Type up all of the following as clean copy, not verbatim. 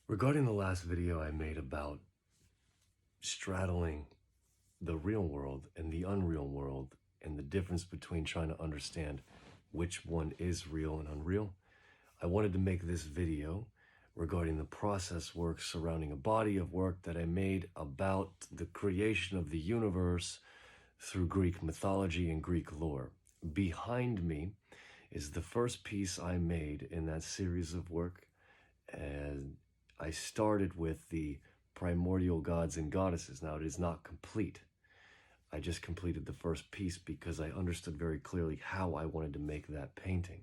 Regarding the last video I made about straddling the real world and the unreal world and the difference between trying to understand which one is real and unreal, I wanted to make this video regarding the process work surrounding a body of work that I made about the creation of the universe through Greek mythology and Greek lore. Behind me is the first piece I made in that series of work, and I started with the primordial gods and goddesses. Now, it is not complete. I just completed the first piece because I understood very clearly how I wanted to make that painting.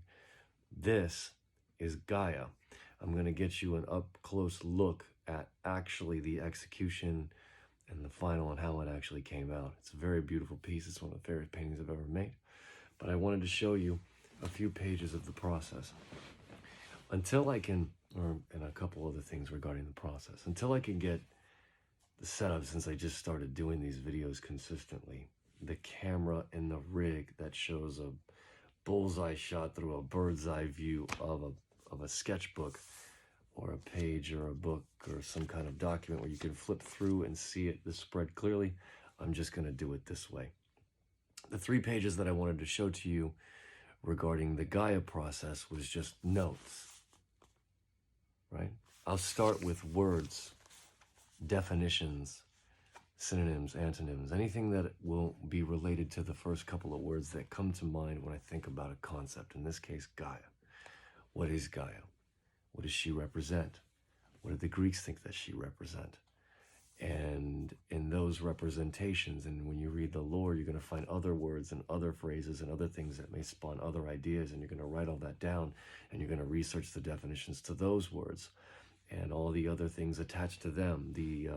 This is Gaia. I'm going to get you an up-close look at actually the execution and the final and how it actually came out. It's a very beautiful piece. It's one of the favorite paintings I've ever made. But I wanted to show you a few pages of the process. Until I can, and a couple other things regarding the process, until I can get the setup, since I just started doing these videos consistently, the camera and the rig that shows a bullseye shot through a bird's eye view of a sketchbook or a page or a book or some kind of document where you can flip through and see it, the spread clearly. I'm just going to do it this way. The 3 pages that I wanted to show to you regarding the Gaia process was just notes, right? I'll start with words, definitions, synonyms, antonyms, anything that will be related to the first couple of words that come to mind when I think about a concept, in this case, Gaia. What is Gaia? What does she represent? What do the Greeks think that she represent? And in those representations, and when you read the lore, you're going to find other words and other phrases and other things that may spawn other ideas, and you're going to write all that down, and you're going to research the definitions to those words and all the other things attached to them, the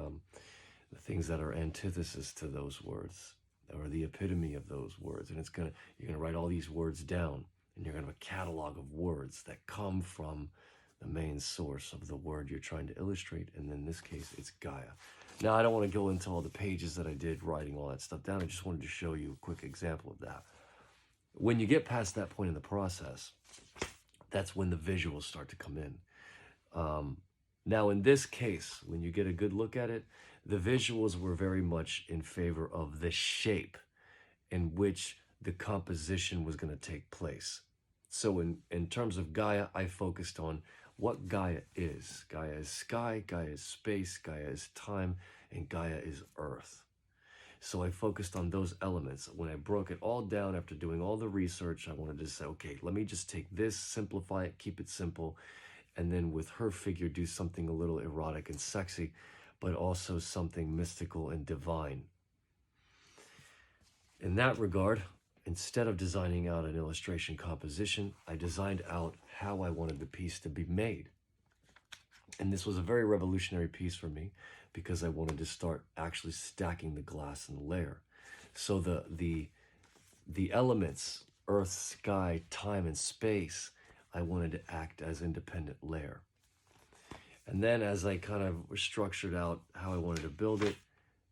things that are antithesis to those words or the epitome of those words. And you're going to write all these words down, and you're going to have a catalog of words that come from the main source of the word you're trying to illustrate, and in this case, it's Gaia. Now, I don't want to go into all the pages that I did writing all that stuff down. I just wanted to show you a quick example of that. When you get past that point in the process, that's when the visuals start to come in. Now, in this case, when you get a good look at it, the visuals were very much in favor of the shape in which the composition was going to take place. So in terms of Gaia, I focused on what Gaia is. Gaia is sky, Gaia is space, Gaia is time, and Gaia is earth. So I focused on those elements. When I broke it all down after doing all the research, I wanted to say, okay, let me just take this, simplify it, keep it simple, and then with her figure, do something a little erotic and sexy, but also something mystical and divine. In that regard, instead of designing out an illustration composition, I designed out how I wanted the piece to be made. And this was a very revolutionary piece for me because I wanted to start actually stacking the glass in the layer. So the elements, earth, sky, time, and space, I wanted to act as independent layer. And then as I kind of structured out how I wanted to build it,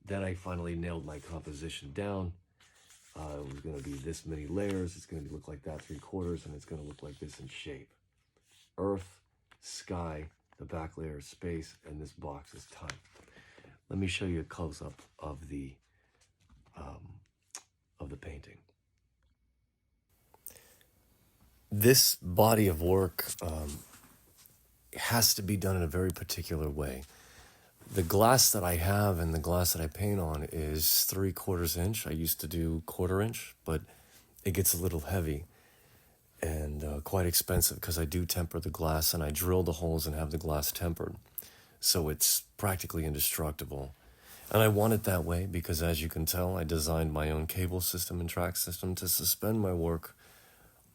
then I finally nailed my composition down. It was going to be this many layers, it's going to look like that 3/4, and it's going to look like this in shape. Earth, sky, the back layer is space, and this box is time. Let me show you a close-up of the painting. This body of work has to be done in a very particular way. The glass that I have and the glass that I paint on is 3/4 inch. I used to do 1/4 inch, but it gets a little heavy and quite expensive because I do temper the glass and I drill the holes and have the glass tempered. So it's practically indestructible. And I want it that way because, as you can tell, I designed my own cable system and track system to suspend my work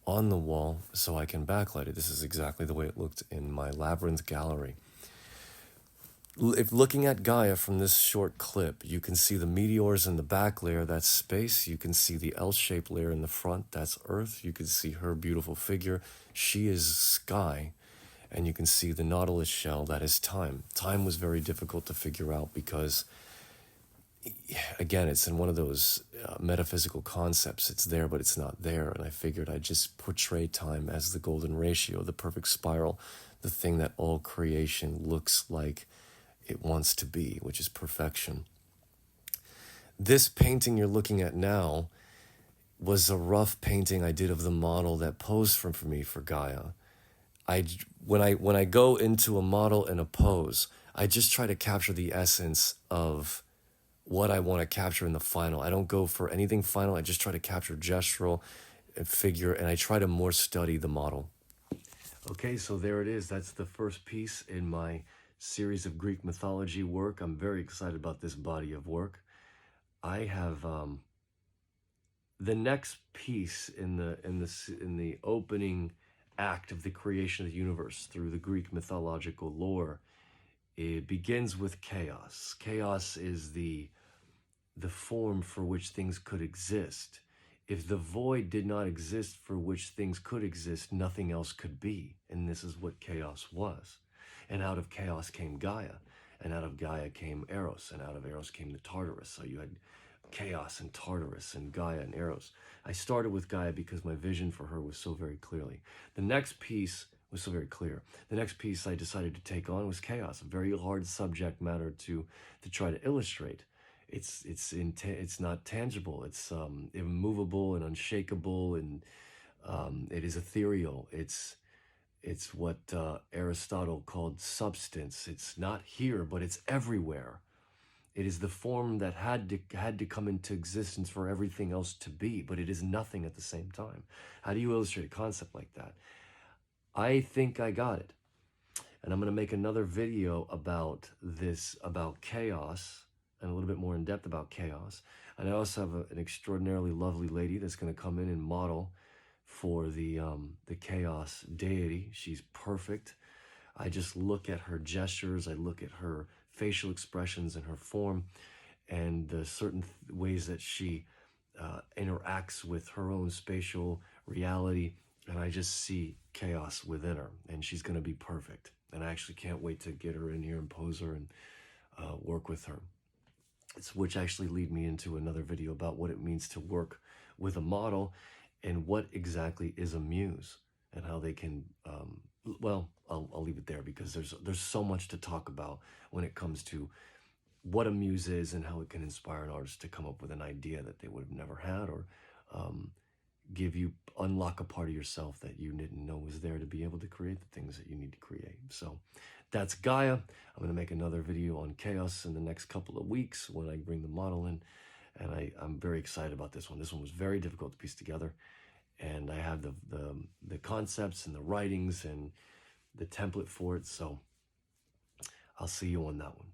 on the wall so I can backlight it. This is exactly the way it looked in my Labyrinth gallery. If looking at Gaia from this short clip, you can see the meteors in the back layer, that's space. You can see the L-shaped layer in the front, that's Earth. You can see her beautiful figure, she is sky. And you can see the nautilus shell, that is time. Time was very difficult to figure out because again, it's in one of those metaphysical concepts. It's there, but it's not there. And I figured I'd just portray time as the golden ratio, the perfect spiral, the thing that all creation looks like it wants to be, which is perfection. This painting you're looking at now was a rough painting I did of the model that posed for me for Gaia. When I go into a model and a pose, I just try to capture the essence of what I want to capture in the final. I don't go for anything final. I just try to capture gestural and figure, and I try to more study the model. Okay, so there it is. That's the first piece in my series of Greek mythology work. I'm very excited about this body of work. I have the next piece in the opening act of the creation of the universe through the Greek mythological lore. It begins with chaos. Chaos is the form for which things could exist. If the void did not exist for which things could exist, nothing else could be. And this is what chaos was. And out of chaos came Gaia. And out of Gaia came Eros. And out of Eros came the Tartarus. So you had chaos and Tartarus and Gaia and Eros. I started with Gaia because my vision for her was so very clearly. The next piece was so very clear. The next piece I decided to take on was chaos, a very hard subject matter to try to illustrate. It's not tangible. It's immovable and unshakable, and it is ethereal. It's what Aristotle called substance. It's not here, but it's everywhere. It is the form that had to come into existence for everything else to be, but it is nothing at the same time. How do you illustrate a concept like that? I think I got it. And I'm going to make another video about this, about chaos, and a little bit more in depth about chaos. And I also have an extraordinarily lovely lady that's going to come in and model for the chaos deity. She's perfect. I just look at her gestures, I look at her facial expressions and her form, and the certain ways that she interacts with her own spatial reality, and I just see chaos within her, and she's going to be perfect. And I actually can't wait to get her in here and pose her and work with her. Which actually lead me into another video about what it means to work with a model and what exactly is a muse and how they can, well, I'll leave it there because there's so much to talk about when it comes to what a muse is and how it can inspire an artist to come up with an idea that they would have never had, or unlock a part of yourself that you didn't know was there to be able to create the things that you need to create. So that's Gaia. I'm going to make another video on chaos in the next couple of weeks when I bring the model in. And I'm very excited about this one. This one was very difficult to piece together. And I have the concepts and the writings and the template for it. So I'll see you on that one.